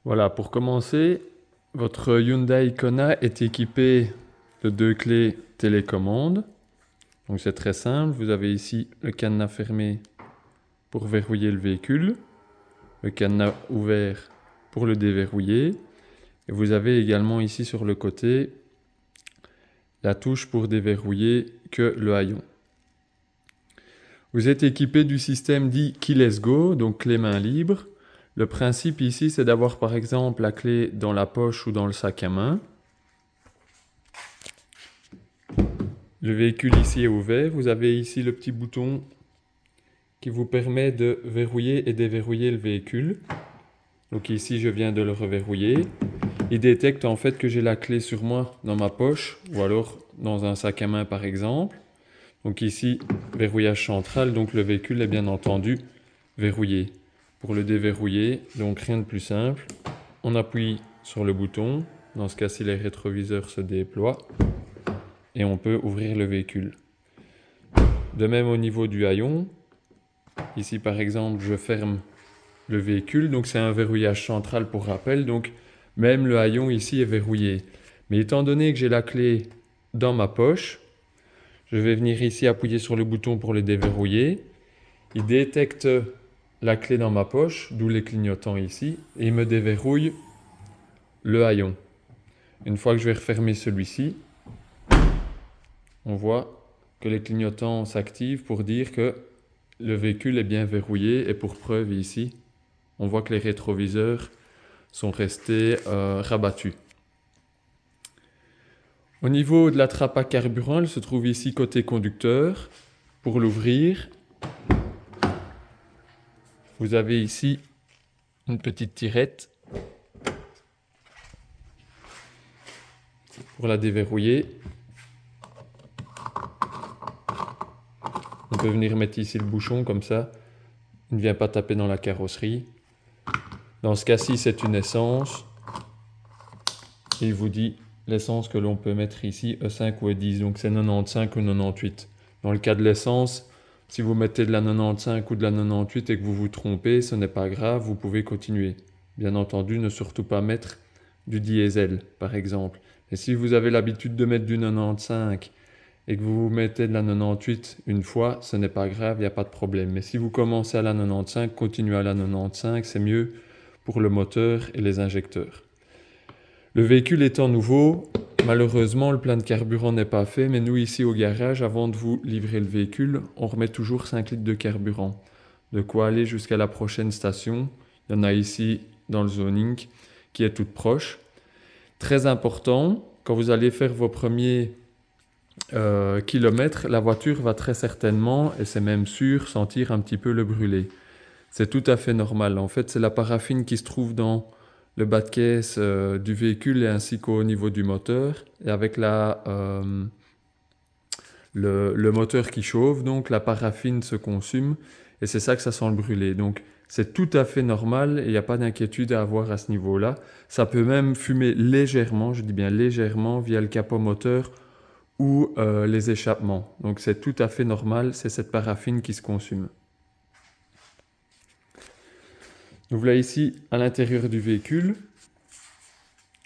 Voilà, pour commencer, votre Hyundai Kona est équipé de 2 clés télécommande. Donc c'est très simple, vous avez ici le cadenas fermé pour verrouiller le véhicule, le cadenas ouvert pour le déverrouiller, et vous avez également ici sur le côté la touche pour déverrouiller que le haillon. Vous êtes équipé du système dit Keyless Go, donc clé main libre. Le principe ici, c'est d'avoir par exemple la clé dans la poche ou dans le sac à main. Le véhicule ici est ouvert. Vous avez ici le petit bouton qui vous permet de verrouiller et déverrouiller le véhicule. Donc ici, je viens de le reverrouiller. Il détecte en fait que j'ai la clé sur moi dans ma poche ou alors dans un sac à main par exemple. Donc ici, verrouillage central, donc le véhicule est bien entendu verrouillé. Pour le déverrouiller, donc rien de plus simple, on appuie sur le bouton, dans ce cas-ci les rétroviseurs se déploient et on peut ouvrir le véhicule. De même au niveau du haillon, ici par exemple je ferme le véhicule, donc c'est un verrouillage central pour rappel, donc même le haillon ici est verrouillé. Mais étant donné que j'ai la clé dans ma poche, je vais venir ici appuyer sur le bouton pour le déverrouiller. Il détecte la clé dans ma poche, d'où les clignotants ici, et il me déverrouille le haillon. Une fois que je vais refermer celui-ci, on voit que les clignotants s'activent pour dire que le véhicule est bien verrouillé, et pour preuve ici, on voit que les rétroviseurs sont restés rabattus. Au niveau de la trappe à carburant, elle se trouve ici côté conducteur. Pour l'ouvrir, vous avez ici une petite tirette. Pour la déverrouiller, on peut venir mettre ici le bouchon comme ça, il ne vient pas taper dans la carrosserie. Dans ce cas-ci, c'est une essence. Il vous dit l'essence que l'on peut mettre ici, E5 ou E10, donc c'est 95 ou 98. Dans le cas de l'essence, si vous mettez de la 95 ou de la 98 et que vous vous trompez, ce n'est pas grave, vous pouvez continuer. Bien entendu, ne surtout pas mettre du diesel, par exemple. Et si vous avez l'habitude de mettre du 95 et que vous mettez de la 98 une fois, ce n'est pas grave, il n'y a pas de problème. Mais si vous commencez à la 95, continuez à la 95, c'est mieux pour le moteur et les injecteurs. Le véhicule étant nouveau, malheureusement le plein de carburant n'est pas fait, mais nous ici au garage, avant de vous livrer le véhicule, on remet toujours 5 litres de carburant. De quoi aller jusqu'à la prochaine station. Il y en a ici dans le zoning qui est toute proche. Très important, quand vous allez faire vos premiers kilomètres, la voiture va très certainement, et c'est même sûr, sentir un petit peu le brûler. C'est tout à fait normal. En fait, c'est la paraffine qui se trouve dans le bas de caisse du véhicule et ainsi qu'au niveau du moteur. Et avec le moteur qui chauffe, donc la paraffine se consume et c'est ça que ça sent le brûler. Donc c'est tout à fait normal et il n'y a pas d'inquiétude à avoir à ce niveau-là. Ça peut même fumer légèrement, je dis bien légèrement, via le capot moteur ou les échappements. Donc c'est tout à fait normal, c'est cette paraffine qui se consume. Donc voilà ici à l'intérieur du véhicule.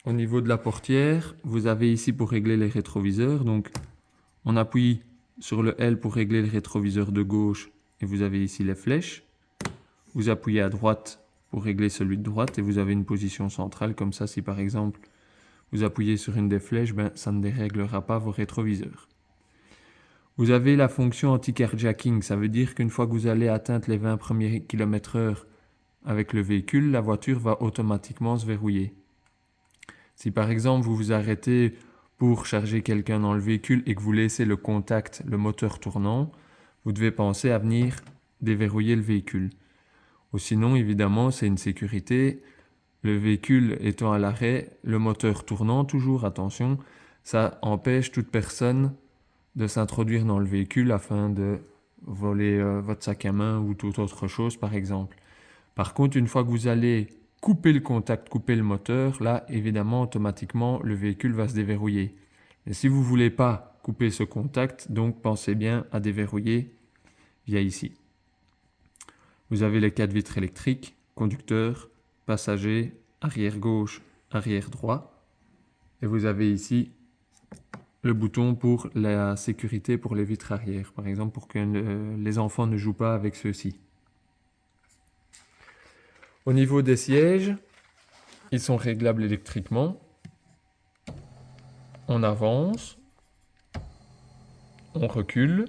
Au niveau de la portière, vous avez ici pour régler les rétroviseurs. Donc on appuie sur le L pour régler le rétroviseur de gauche et vous avez ici les flèches. Vous appuyez à droite pour régler celui de droite et vous avez une position centrale. Comme ça, si par exemple vous appuyez sur une des flèches, ça ne déréglera pas vos rétroviseurs. Vous avez la fonction anti-carjacking. Ça veut dire qu'une fois que vous allez atteindre les 20 premiers km/h avec le véhicule, la voiture va automatiquement se verrouiller. Si par exemple vous vous arrêtez pour charger quelqu'un dans le véhicule et que vous laissez le contact, le moteur tournant, vous devez penser à venir déverrouiller le véhicule. Ou sinon, évidemment, c'est une sécurité. Le véhicule étant à l'arrêt, le moteur tournant, toujours, attention, ça empêche toute personne de s'introduire dans le véhicule afin de voler votre sac à main ou toute autre chose, par exemple. Par contre, une fois que vous allez couper le contact, couper le moteur, là, évidemment, automatiquement, le véhicule va se déverrouiller. Et si vous ne voulez pas couper ce contact, donc pensez bien à déverrouiller via ici. Vous avez les 4 vitres électriques, conducteur, passager arrière gauche, arrière droit. Et vous avez ici le bouton pour la sécurité pour les vitres arrière, par exemple pour que les enfants ne jouent pas avec ceux-ci. Au niveau des sièges, ils sont réglables électriquement. On avance, on recule.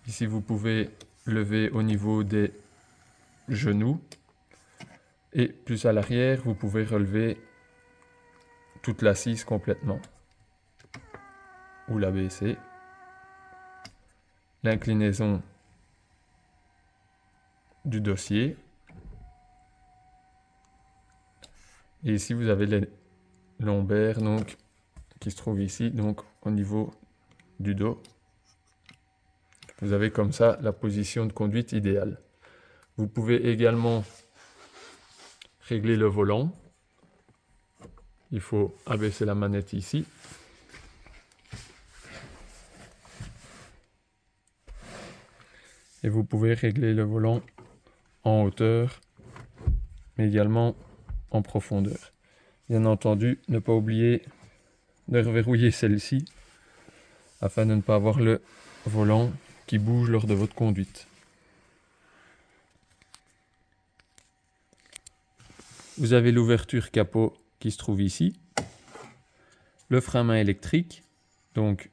Ici, vous pouvez lever au niveau des genoux. Et plus à l'arrière, vous pouvez relever toute l'assise complètement. Ou la baisser. L'inclinaison du dossier. Et ici, vous avez les lombaires donc, qui se trouvent ici, donc au niveau du dos. Vous avez comme ça la position de conduite idéale. Vous pouvez également régler le volant. Il faut abaisser la manette ici. Et vous pouvez régler le volant en hauteur, mais également en profondeur. Bien entendu, ne pas oublier de reverrouiller celle-ci afin de ne pas avoir le volant qui bouge lors de votre conduite. Vous avez l'ouverture capot qui se trouve ici, le frein main électrique, donc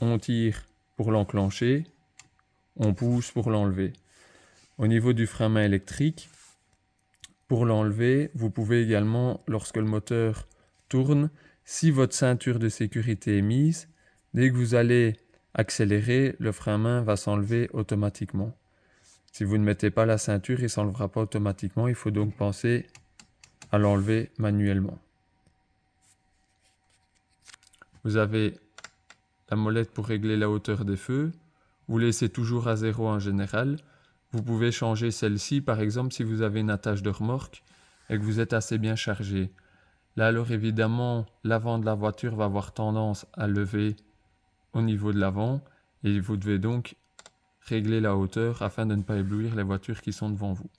on tire pour l'enclencher, on pousse pour l'enlever. Au niveau du frein main électrique, pour l'enlever, vous pouvez également, lorsque le moteur tourne, si votre ceinture de sécurité est mise, dès que vous allez accélérer, le frein main va s'enlever automatiquement. Si vous ne mettez pas la ceinture, il ne s'enlèvera pas automatiquement. Il faut donc penser à l'enlever manuellement. Vous avez la molette pour régler la hauteur des feux. Vous laissez toujours à 0 en général. Vous pouvez changer celle-ci, par exemple, si vous avez une attache de remorque et que vous êtes assez bien chargé. Là, alors évidemment, l'avant de la voiture va avoir tendance à lever au niveau de l'avant et vous devez donc régler la hauteur afin de ne pas éblouir les voitures qui sont devant vous.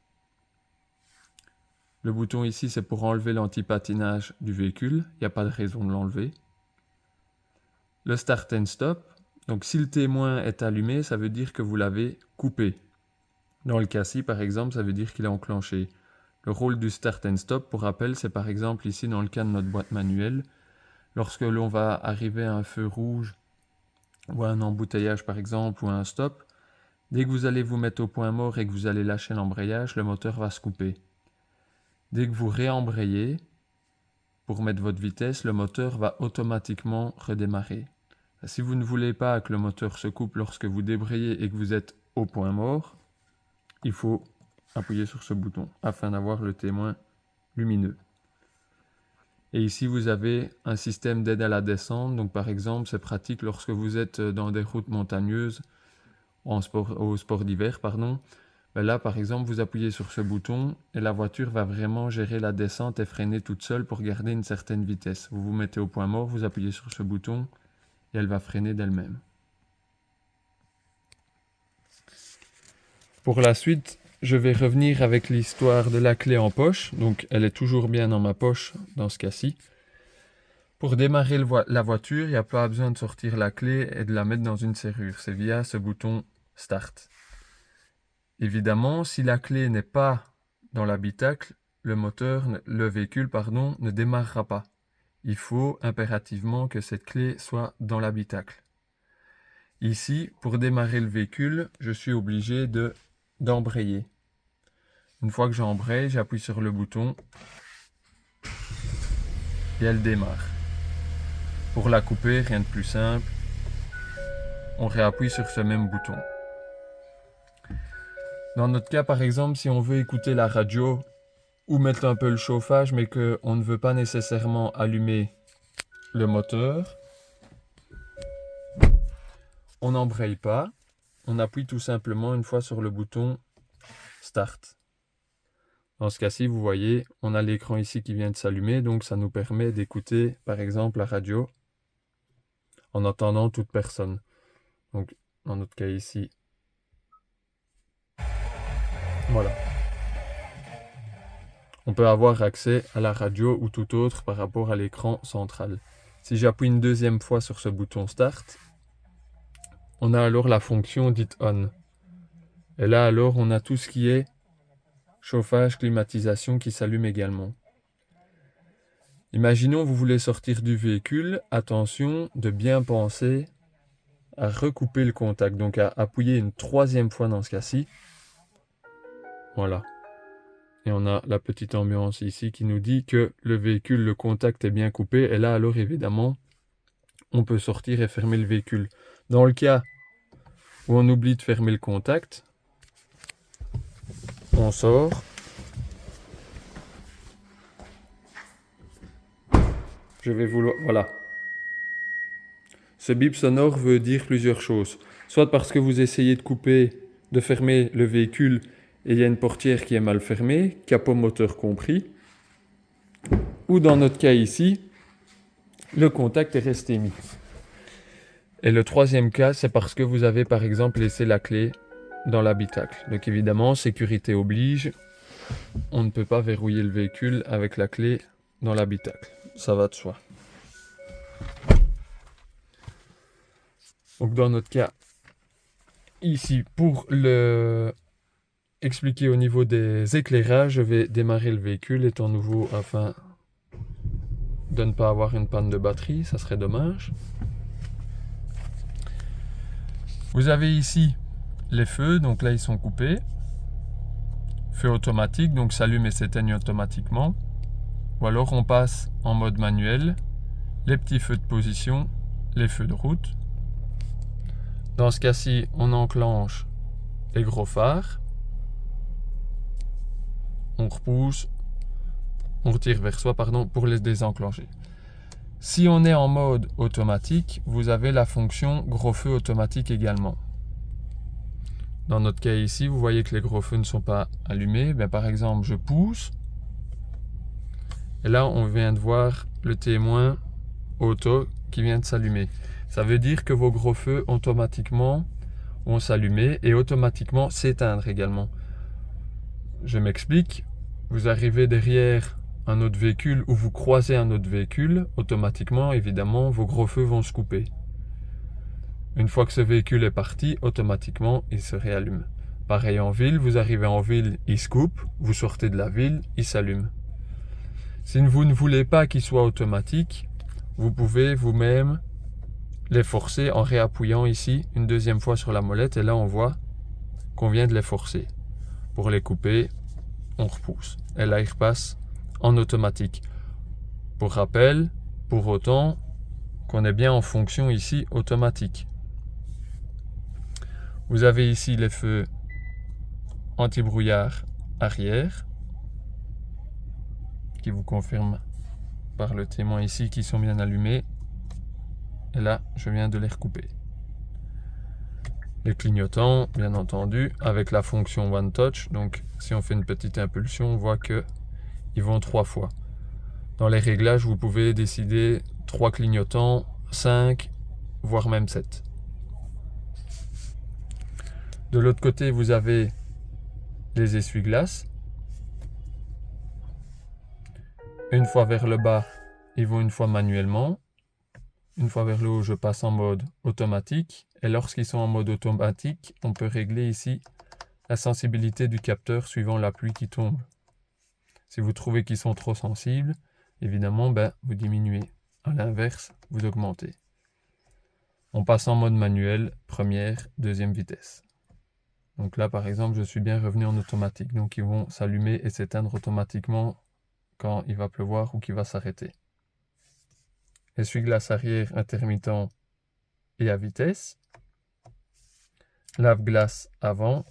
Le bouton ici, c'est pour enlever l'anti-patinage du véhicule. Il n'y a pas de raison de l'enlever. Le start and stop. Donc si le témoin est allumé, ça veut dire que vous l'avez coupé. Dans le cas-ci, par exemple, ça veut dire qu'il est enclenché. Le rôle du start and stop, pour rappel, c'est par exemple ici dans le cas de notre boîte manuelle. Lorsque l'on va arriver à un feu rouge ou à un embouteillage par exemple ou à un stop, dès que vous allez vous mettre au point mort et que vous allez lâcher l'embrayage, le moteur va se couper. Dès que vous réembrayez pour mettre votre vitesse, le moteur va automatiquement redémarrer. Si vous ne voulez pas que le moteur se coupe lorsque vous débrayez et que vous êtes au point mort, il faut appuyer sur ce bouton afin d'avoir le témoin lumineux. Et ici, vous avez un système d'aide à la descente. Donc, par exemple, c'est pratique lorsque vous êtes dans des routes montagneuses, au sport d'hiver, pardon. Ben là, par exemple, vous appuyez sur ce bouton et la voiture va vraiment gérer la descente et freiner toute seule pour garder une certaine vitesse. Vous vous mettez au point mort, vous appuyez sur ce bouton et elle va freiner d'elle-même. Pour la suite, je vais revenir avec l'histoire de la clé en poche. Donc, elle est toujours bien dans ma poche dans ce cas-ci. Pour démarrer la voiture, il n'y a pas besoin de sortir la clé et de la mettre dans une serrure. C'est via ce bouton Start. Évidemment, si la clé n'est pas dans l'habitacle, le véhicule ne démarrera pas. Il faut impérativement que cette clé soit dans l'habitacle. Ici, pour démarrer le véhicule, je suis obligé d'embrayer. Une fois que j'embraye, j'appuie sur le bouton et elle démarre. Pour la couper, rien de plus simple, on réappuie sur ce même bouton. Dans notre cas, par exemple, si on veut écouter la radio ou mettre un peu le chauffage, mais qu'on ne veut pas nécessairement allumer le moteur, on n'embraye pas, on appuie tout simplement une fois sur le bouton Start. Dans ce cas-ci, vous voyez, on a l'écran ici qui vient de s'allumer, donc ça nous permet d'écouter, par exemple, la radio en entendant toute personne. Donc, dans notre cas ici, voilà. on peut avoir accès à la radio ou tout autre par rapport à l'écran central. Si j'appuie une deuxième fois sur ce bouton Start, on a alors la fonction dite On. Et là alors on a tout ce qui est chauffage, climatisation qui s'allume également. Imaginons vous voulez sortir du véhicule, attention de bien penser à recouper le contact, donc à appuyer une troisième fois dans ce cas-ci. Voilà. Et on a la petite ambiance ici qui nous dit que le véhicule, le contact est bien coupé. Et là alors évidemment, on peut sortir et fermer le véhicule. Dans le cas où on oublie de fermer le contact, on sort. Je vais vouloir... Voilà. Ce bip sonore veut dire plusieurs choses. Soit parce que vous essayez de couper, de fermer le véhicule et il y a une portière qui est mal fermée, capot moteur compris. Ou dans notre cas ici, le contact est resté mis. Et le troisième cas, c'est parce que vous avez par exemple laissé la clé dans l'habitacle. Donc évidemment, sécurité oblige, on ne peut pas verrouiller le véhicule avec la clé dans l'habitacle. Ça va de soi. Donc dans notre cas, ici, pour le expliquer au niveau des éclairages, je vais démarrer le véhicule étant nouveau afin de ne pas avoir une panne de batterie, ça serait dommage. Vous avez ici les feux, donc là ils sont coupés. Feu automatique, donc s'allume et s'éteigne automatiquement. Ou alors on passe en mode manuel, les petits feux de position, les feux de route. Dans ce cas-ci, on enclenche les gros phares. On repousse, on retire vers soi, pour les désenclencher. Si on est en mode automatique, vous avez la fonction gros feu automatique également. Dans notre cas ici, vous voyez que les gros feux ne sont pas allumés. Par exemple, je pousse. Et là, on vient de voir le témoin auto qui vient de s'allumer. Ça veut dire que vos gros feux automatiquement vont s'allumer et automatiquement s'éteindre également. Je m'explique. Vous arrivez derrière un autre véhicule ou vous croisez un autre véhicule, automatiquement, évidemment, vos gros feux vont se couper. Une fois que ce véhicule est parti, automatiquement, il se réallume. Pareil en ville, vous arrivez en ville, il se coupe, vous sortez de la ville, il s'allume. Si vous ne voulez pas qu'il soit automatique, vous pouvez vous-même les forcer en réappuyant ici une deuxième fois sur la molette et là on voit qu'on vient de les forcer. Pour les couper, on repousse. Et là, il repasse en automatique. Pour rappel, pour autant qu'on est bien en fonction ici automatique. Vous avez ici les feux anti-brouillard arrière qui vous confirment par le témoin ici qu'ils sont bien allumés. Et là, je viens de les recouper. Les clignotants, bien entendu, avec la fonction One Touch. Donc, si on fait une petite impulsion, on voit que ils vont 3 fois. Dans les réglages, vous pouvez décider 3 clignotants, 5, voire même 7. De l'autre côté, vous avez les essuie-glaces. Une fois vers le bas, ils vont une fois manuellement. Une fois vers le haut, je passe en mode automatique. Et lorsqu'ils sont en mode automatique, on peut régler ici la sensibilité du capteur suivant la pluie qui tombe. Si vous trouvez qu'ils sont trop sensibles, évidemment, vous diminuez. À l'inverse, vous augmentez. On passe en mode manuel, première, deuxième vitesse. Donc là, par exemple, je suis bien revenu en automatique. Donc ils vont s'allumer et s'éteindre automatiquement quand il va pleuvoir ou qu'il va s'arrêter. Essuie-glace arrière intermittent et à vitesse. Lave-glace avant.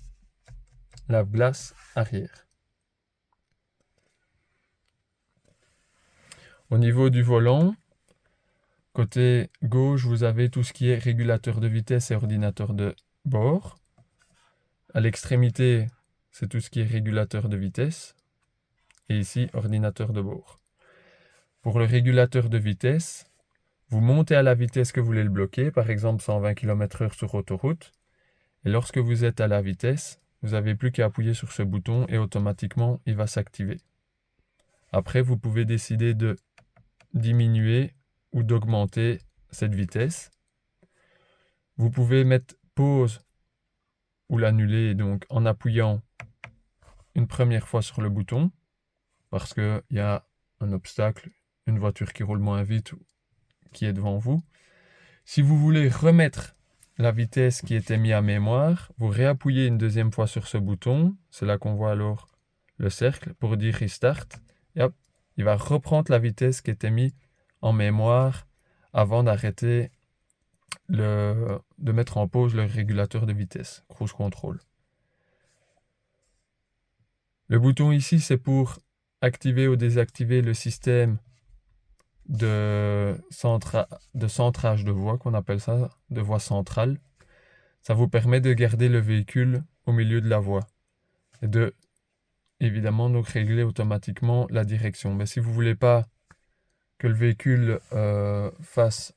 Lave-glace arrière. Au niveau du volant, côté gauche, vous avez tout ce qui est régulateur de vitesse et ordinateur de bord. À l'extrémité, c'est tout ce qui est régulateur de vitesse. Et ici, ordinateur de bord. Pour le régulateur de vitesse, vous montez à la vitesse que vous voulez le bloquer, par exemple 120 km/h sur autoroute. Et lorsque vous êtes à la vitesse, vous n'avez plus qu'à appuyer sur ce bouton et automatiquement, il va s'activer. Après, vous pouvez décider de diminuer ou d'augmenter cette vitesse. Vous pouvez mettre pause ou l'annuler donc en appuyant une première fois sur le bouton parce qu'il y a un obstacle, une voiture qui roule moins vite qui est devant vous. Si vous voulez remettre la vitesse qui était mise à mémoire, vous réappuyez une deuxième fois sur ce bouton. C'est là qu'on voit alors le cercle pour dire Restart. Et hop, il va reprendre la vitesse qui était mise en mémoire avant d'arrêter de mettre en pause le régulateur de vitesse, Cruise Control. Le bouton ici, c'est pour activer ou désactiver le système de centrage de voix, qu'on appelle ça, de voix centrale. Ça vous permet de garder le véhicule au milieu de la voie et de, évidemment, donc régler automatiquement la direction. Mais si vous ne voulez pas que le véhicule fasse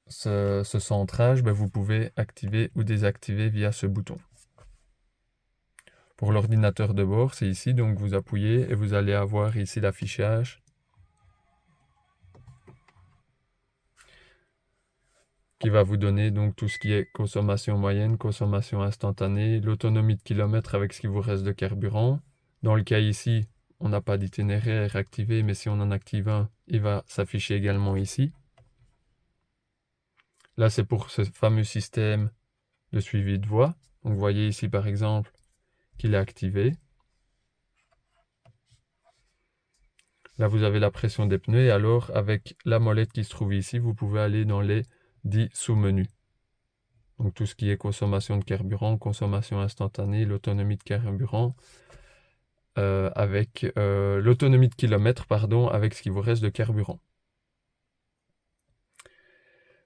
ce centrage, vous pouvez activer ou désactiver via ce bouton. Pour l'ordinateur de bord, c'est ici, donc vous appuyez et vous allez avoir ici l'affichage qui va vous donner donc tout ce qui est consommation moyenne, consommation instantanée, l'autonomie de kilomètres avec ce qui vous reste de carburant. Dans le cas ici, on n'a pas d'itinéraire activé, mais si on en active un, il va s'afficher également ici. Là, c'est pour ce fameux système de suivi de voie. Donc, vous voyez ici, par exemple, qu'il est activé. Là, vous avez la pression des pneus. Et alors, avec la molette qui se trouve ici, vous pouvez aller dans les 10 sous-menus. Donc, tout ce qui est consommation de carburant, consommation instantanée, l'autonomie de carburant, avec l'autonomie de kilomètres, pardon, avec ce qui vous reste de carburant.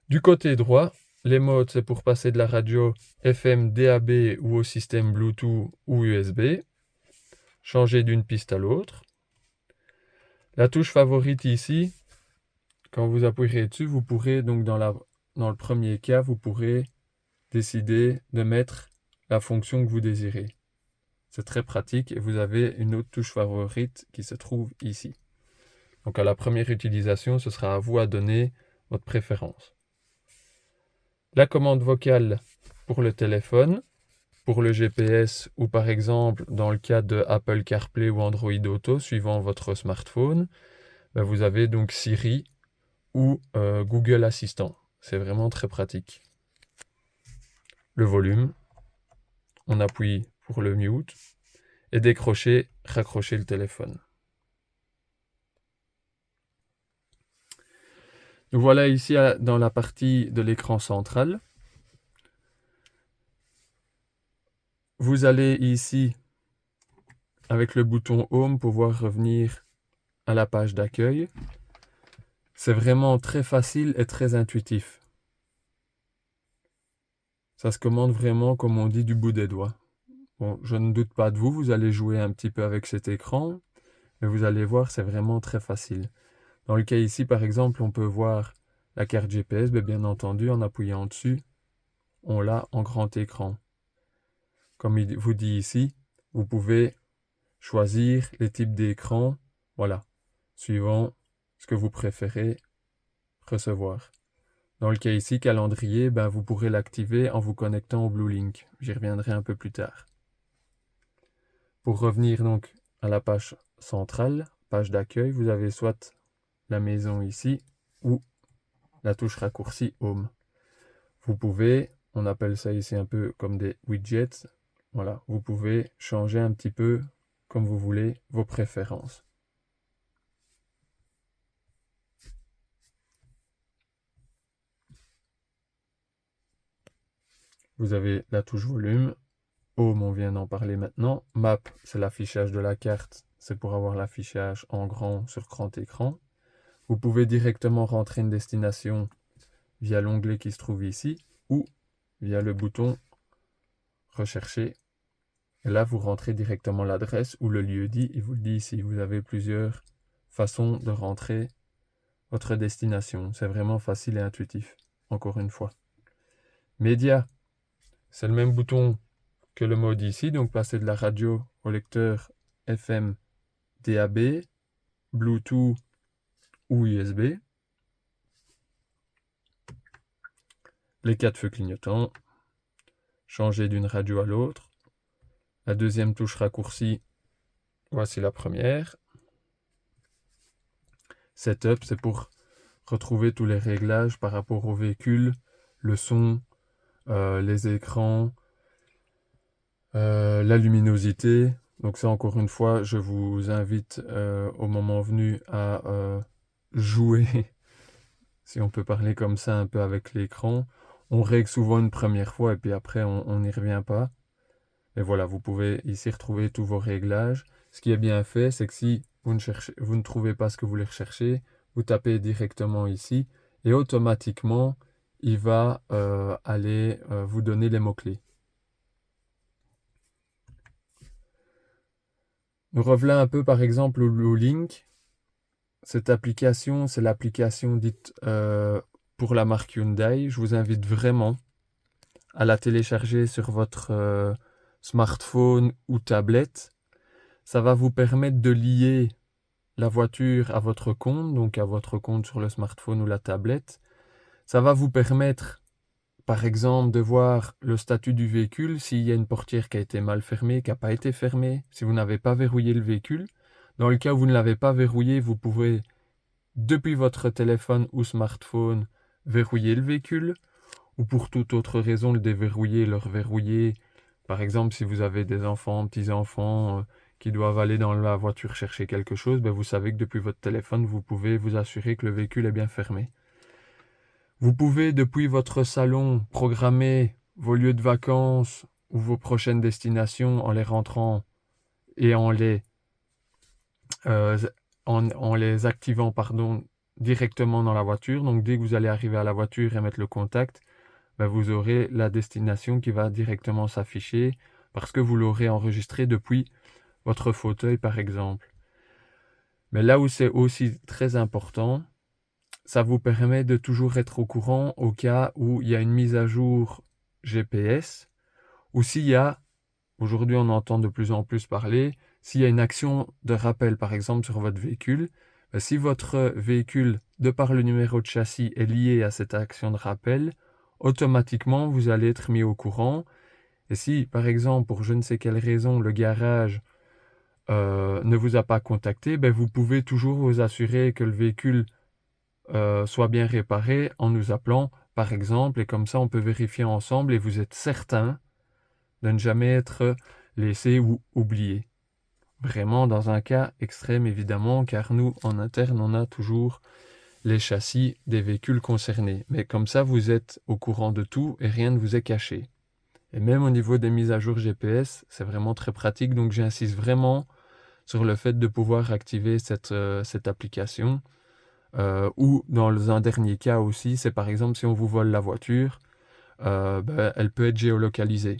Du côté droit, les modes, c'est pour passer de la radio FM, DAB ou au système Bluetooth ou USB. Changer d'une piste à l'autre. La touche favorite ici, quand vous appuierez dessus, vous pourrez, donc dans le premier cas, vous pourrez décider de mettre la fonction que vous désirez. C'est très pratique et vous avez une autre touche favorite qui se trouve ici. Donc à la première utilisation, ce sera à vous à donner votre préférence. La commande vocale pour le téléphone, pour le GPS ou par exemple dans le cas de Apple CarPlay ou Android Auto, suivant votre smartphone, vous avez donc Siri ou Google Assistant. C'est vraiment très pratique. Le volume, on appuie pour le mute et décrocher, raccrocher le téléphone. Nous voilà ici dans la partie de l'écran central. Vous allez ici, avec le bouton Home, pouvoir revenir à la page d'accueil. C'est vraiment très facile et très intuitif. Ça se commande vraiment, comme on dit, du bout des doigts. Bon, je ne doute pas de vous, vous allez jouer un petit peu avec cet écran, mais vous allez voir, c'est vraiment très facile. Dans le cas ici, par exemple, on peut voir la carte GPS, mais bien entendu, en appuyant dessus, on l'a en grand écran. Comme il vous dit ici, vous pouvez choisir les types d'écran, voilà, suivant ce que vous préférez recevoir. Dans le cas ici, calendrier, vous pourrez l'activer en vous connectant au Blue Link. J'y reviendrai un peu plus tard. Pour revenir donc à la page centrale, page d'accueil, vous avez soit la maison ici ou la touche raccourcie Home. Vous pouvez, on appelle ça ici un peu comme des widgets, voilà, vous pouvez changer un petit peu comme vous voulez vos préférences. Vous avez la touche volume. Home, on vient d'en parler maintenant. Map, c'est l'affichage de la carte. C'est pour avoir l'affichage en grand sur grand écran. Vous pouvez directement rentrer une destination via l'onglet qui se trouve ici ou via le bouton rechercher. Et là, vous rentrez directement l'adresse ou le lieu dit. Il vous le dit ici. Vous avez plusieurs façons de rentrer votre destination. C'est vraiment facile et intuitif. Encore une fois. Média, c'est le même bouton que le mode ici. Donc, passer de la radio au lecteur FM DAB. Bluetooth ou USB. Les 4 feux clignotants. Changer d'une radio à l'autre. La deuxième touche raccourcie, voici la première. Setup, c'est pour retrouver tous les réglages par rapport au véhicule, le son, les écrans, la luminosité. Donc ça, encore une fois, je vous invite au moment venu à jouer, si on peut parler comme ça, un peu avec l'écran. On règle souvent une première fois et puis après, on n'y revient pas. Et voilà, vous pouvez ici retrouver tous vos réglages. Ce qui est bien fait, c'est que si vous ne trouvez pas ce que vous voulez rechercher, vous tapez directement ici et automatiquement, il va aller vous donner les mots-clés. Nous revenons un peu par exemple au Link. Cette application, c'est l'application dite pour la marque Hyundai. Je vous invite vraiment à la télécharger sur votre smartphone ou tablette. Ça va vous permettre de lier la voiture à votre compte, donc à votre compte sur le smartphone ou la tablette. Ça va vous permettre, par exemple, de voir le statut du véhicule, s'il y a une portière qui a été mal fermée, qui n'a pas été fermée, si vous n'avez pas verrouillé le véhicule. Dans le cas où vous ne l'avez pas verrouillé, vous pouvez, depuis votre téléphone ou smartphone, verrouiller le véhicule, ou pour toute autre raison, le déverrouiller, le reverrouiller. Par exemple, si vous avez des enfants, petits-enfants qui doivent aller dans la voiture chercher quelque chose, vous savez que depuis votre téléphone, vous pouvez vous assurer que le véhicule est bien fermé. Vous pouvez, depuis votre salon, programmer vos lieux de vacances ou vos prochaines destinations en les rentrant et en les activant directement dans la voiture. Donc, dès que vous allez arriver à la voiture et mettre le contact, vous aurez la destination qui va directement s'afficher parce que vous l'aurez enregistré depuis votre fauteuil, par exemple. Mais là où c'est aussi très important, ça vous permet de toujours être au courant au cas où il y a une mise à jour GPS ou s'il y a, aujourd'hui on entend de plus en plus parler, s'il y a une action de rappel par exemple sur votre véhicule, si votre véhicule, de par le numéro de châssis, est lié à cette action de rappel, automatiquement vous allez être mis au courant. Et si par exemple pour je ne sais quelle raison le garage ne vous a pas contacté, vous pouvez toujours vous assurer que le véhicule soit bien réparé en nous appelant par exemple, et comme ça on peut vérifier ensemble et vous êtes certain de ne jamais être laissé ou oublié. Vraiment dans un cas extrême évidemment, car nous en interne on a toujours les châssis des véhicules concernés. Mais comme ça vous êtes au courant de tout et rien ne vous est caché. Et même au niveau des mises à jour GPS, c'est vraiment très pratique, donc j'insiste vraiment sur le fait de pouvoir activer cette application. Ou dans un dernier cas aussi, c'est par exemple si on vous vole la voiture, elle peut être géolocalisée.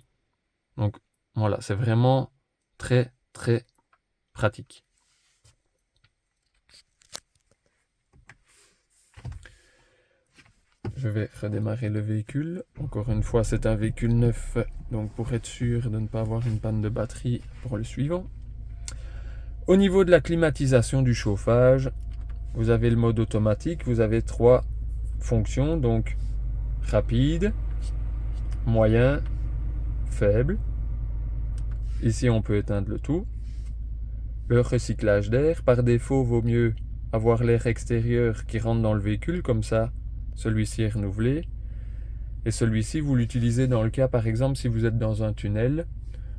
Donc voilà, c'est vraiment très très pratique. Je vais redémarrer le véhicule. Encore une fois, c'est un véhicule neuf, donc pour être sûr de ne pas avoir une panne de batterie pour le suivant. Au niveau de la climatisation du chauffage, vous avez le mode automatique, vous avez 3 fonctions, donc rapide, moyen, faible. Ici, on peut éteindre le tout. Le recyclage d'air, par défaut, vaut mieux avoir l'air extérieur qui rentre dans le véhicule, comme ça, celui-ci est renouvelé. Et celui-ci, vous l'utilisez dans le cas, par exemple, si vous êtes dans un tunnel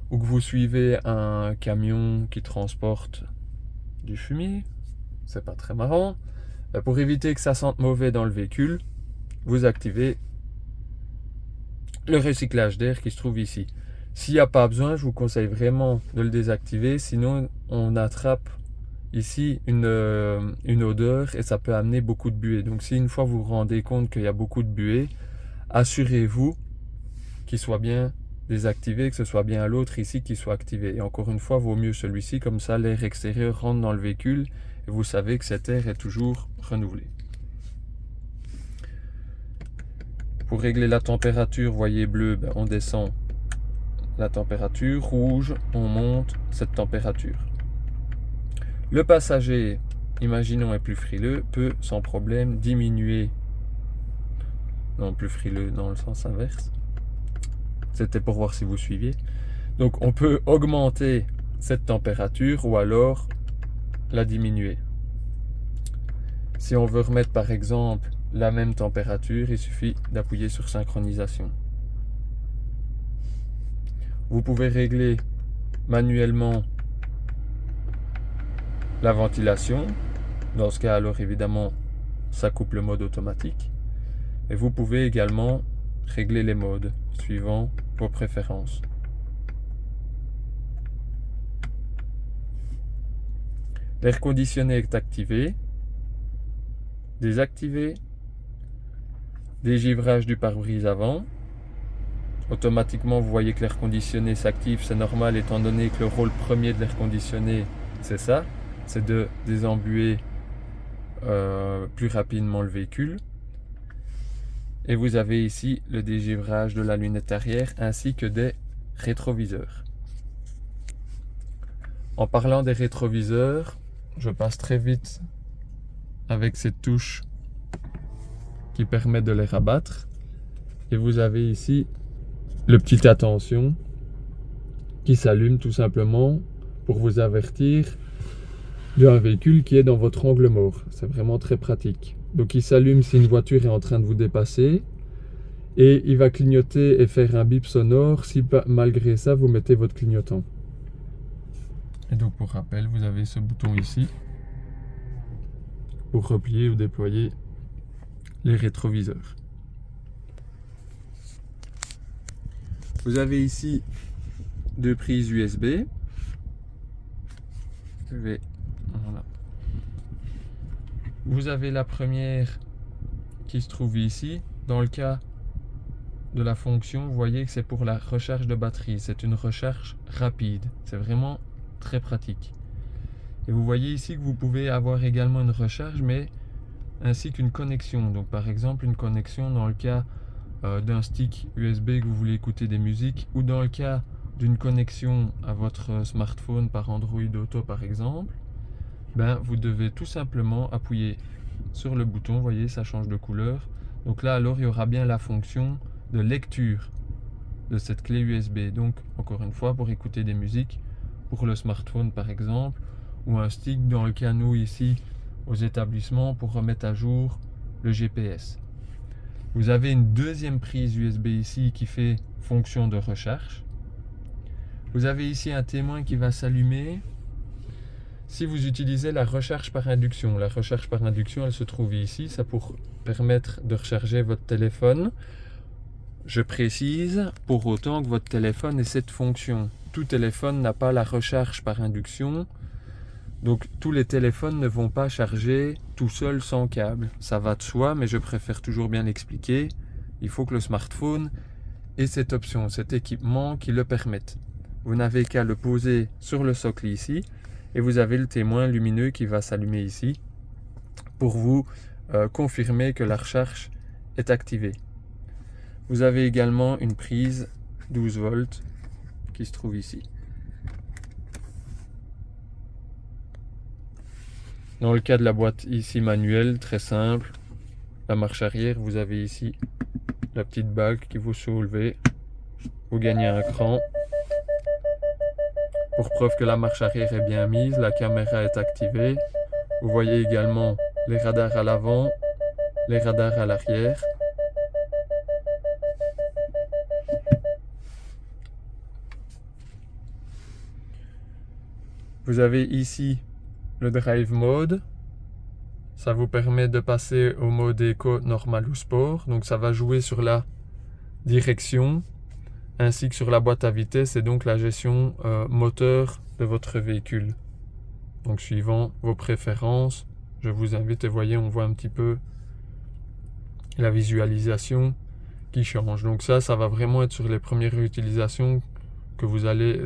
ou que vous suivez un camion qui transporte du fumier. C'est pas très marrant. Pour éviter que ça sente mauvais dans le véhicule, vous activez le recyclage d'air qui se trouve ici. S'il n'y a pas besoin, je vous conseille vraiment de le désactiver, sinon on attrape ici une odeur et ça peut amener beaucoup de buée. Donc si une fois vous vous rendez compte qu'il y a beaucoup de buée, assurez-vous qu'il soit bien désactivé, que ce soit bien l'autre ici qui soit activé. Et encore une fois, vaut mieux celui-ci, comme ça l'air extérieur rentre dans le véhicule et vous savez que cet air est toujours renouvelé. Pour régler la température, voyez bleu, on descend la température, rouge, on monte cette température. Le passager, imaginons, est plus frileux, peut sans problème diminuer. Non, plus frileux dans le sens inverse. C'était pour voir si vous suiviez. Donc on peut augmenter cette température ou alors la diminuer. Si on veut remettre par exemple la même température, il suffit d'appuyer sur synchronisation. Vous pouvez régler manuellement la ventilation. Dans ce cas, alors évidemment, ça coupe le mode automatique. Et vous pouvez également régler les modes suivant vos préférences. L'air conditionné est activé, désactivé, dégivrage du pare-brise avant. Automatiquement, vous voyez que l'air conditionné s'active, c'est normal étant donné que le rôle premier de l'air conditionné, c'est ça, c'est de désembuer plus rapidement le véhicule. Et vous avez ici le dégivrage de la lunette arrière ainsi que des rétroviseurs. En parlant des rétroviseurs, je passe très vite avec cette touche qui permet de les rabattre. Et vous avez ici le petit attention qui s'allume tout simplement pour vous avertir d'un véhicule qui est dans votre angle mort. C'est vraiment très pratique. Donc il s'allume si une voiture est en train de vous dépasser et il va clignoter et faire un bip sonore si malgré ça vous mettez votre clignotant. Et donc pour rappel, vous avez ce bouton ici pour replier ou déployer les rétroviseurs. Vous avez ici deux prises USB. Voilà. Vous avez la première qui se trouve ici. Dans le cas de la fonction, vous voyez que c'est pour la recharge de batterie. C'est une recharge rapide. C'est vraiment très pratique. Et vous voyez ici que vous pouvez avoir également une recharge, mais ainsi qu'une connexion. Donc par exemple une connexion dans le cas d'un stick USB que vous voulez écouter des musiques, ou dans le cas d'une connexion à votre smartphone par Android Auto par exemple, vous devez tout simplement appuyer sur le bouton. Vous voyez, ça change de couleur. Donc là alors il y aura bien la fonction de lecture de cette clé USB. Donc encore une fois, pour écouter des musiques pour le smartphone par exemple, ou un stick dans le cas nous ici aux établissements pour remettre à jour le GPS. Vous avez une deuxième prise USB ici qui fait fonction de recharge. Vous avez ici un témoin qui va s'allumer si vous utilisez la recharge par induction. La recharge par induction, elle se trouve ici. Ça pour permettre de recharger votre téléphone. Je précise, pour autant que votre téléphone ait cette fonction. Tout téléphone n'a pas la recharge par induction. Donc tous les téléphones ne vont pas charger tout seul sans câble. Ça va de soi, mais je préfère toujours bien l'expliquer. Il faut que le smartphone ait cette option, cet équipement qui le permette. Vous n'avez qu'à le poser sur le socle ici et vous avez le témoin lumineux qui va s'allumer ici pour vous confirmer que la recharge est activée. Vous avez également une prise 12 volts qui se trouve ici. Dans le cas de la boîte ici manuelle, très simple, la marche arrière, vous avez ici la petite bague qui vous soulevez, vous gagnez un cran. Pour preuve que la marche arrière est bien mise, la caméra est activée. Vous voyez également les radars à l'avant, les radars à l'arrière. Vous avez ici le drive mode. Ça vous permet de passer au mode éco, normal ou sport. Donc ça va jouer sur la direction ainsi que sur la boîte à vitesse et donc la gestion moteur de votre véhicule. Donc suivant vos préférences, je vous invite, et voyez, on voit un petit peu la visualisation qui change. Donc ça va vraiment être sur les premières utilisations que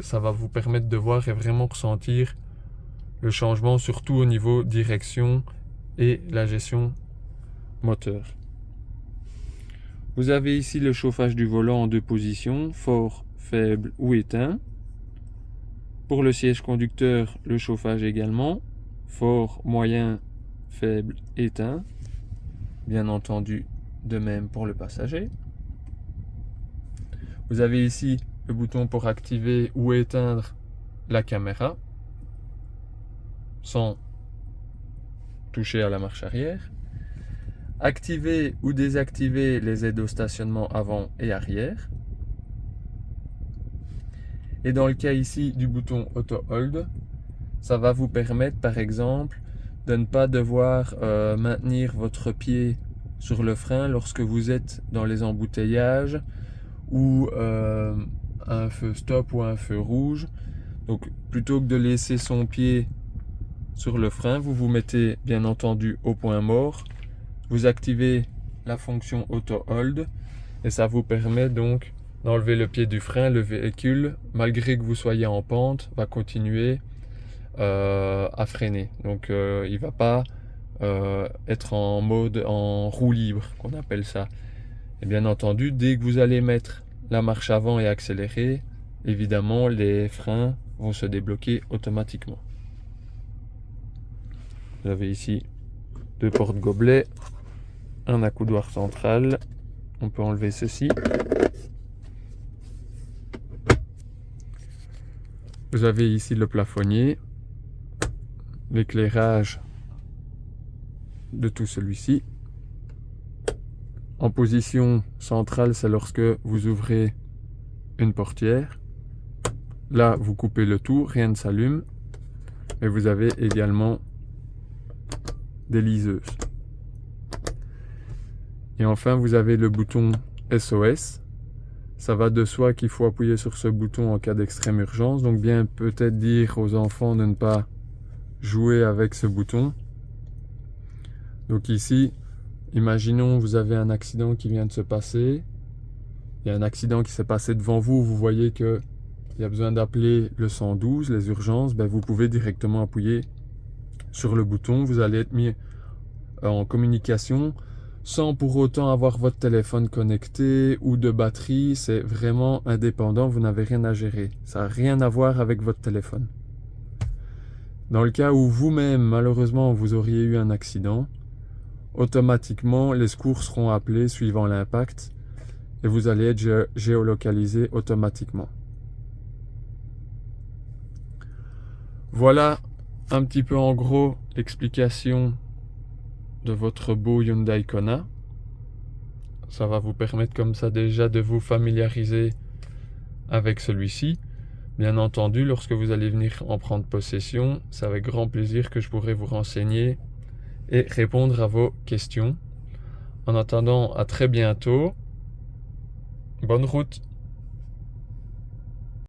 ça va vous permettre de voir et vraiment ressentir le changement, surtout au niveau direction et la gestion moteur. Vous avez ici le chauffage du volant en deux positions, fort, faible ou éteint. Pour le siège conducteur, le chauffage également, fort, moyen, faible, éteint. Bien entendu, de même pour le passager. Vous avez ici le bouton pour activer ou éteindre la caméra sans toucher à la marche arrière. Activer ou désactiver les aides au stationnement avant et arrière. Et dans le cas ici du bouton Auto Hold, ça va vous permettre par exemple de ne pas devoir maintenir votre pied sur le frein lorsque vous êtes dans les embouteillages ou un feu stop ou un feu rouge. Donc plutôt que de laisser son pied sur le frein, vous vous mettez bien entendu au point mort, vous activez la fonction Auto Hold et ça vous permet donc d'enlever le pied du frein. Le véhicule, malgré que vous soyez en pente, va continuer à freiner. Donc il ne va pas être en mode en roue libre, qu'on appelle ça. Et bien entendu, dès que vous allez mettre la marche avant et accélérer, évidemment les freins vont se débloquer automatiquement. Vous avez ici deux porte-gobelets, un accoudoir central. On peut enlever ceci. Vous avez ici le plafonnier, l'éclairage de tout celui-ci. En position centrale, c'est lorsque vous ouvrez une portière. Là, vous coupez le tout, rien ne s'allume. Et vous avez également des liseuses. Et enfin, vous avez le bouton SOS. Ça va de soi qu'il faut appuyer sur ce bouton en cas d'extrême urgence. Donc bien peut-être dire aux enfants de ne pas jouer avec ce bouton. Donc ici, imaginons vous avez un accident qui vient de se passer. Il y a un accident qui s'est passé devant vous. Vous voyez qu'il y a besoin d'appeler le 112, les urgences. Ben, vous pouvez directement appuyer sur le bouton. Vous allez être mis en communication sans pour autant avoir votre téléphone connecté ou de batterie. C'est vraiment indépendant, vous n'avez rien à gérer. Ça n'a rien à voir avec votre téléphone. Dans le cas où vous-même, malheureusement, vous auriez eu un accident, automatiquement, les secours seront appelés suivant l'impact et vous allez être géolocalisé automatiquement. Voilà un petit peu en gros l'explication de votre beau Hyundai Kona. Ça va vous permettre comme ça déjà de vous familiariser avec celui-ci. Bien entendu, lorsque vous allez venir en prendre possession, c'est avec grand plaisir que je pourrai vous renseigner et répondre à vos questions. En attendant, à très bientôt. Bonne route!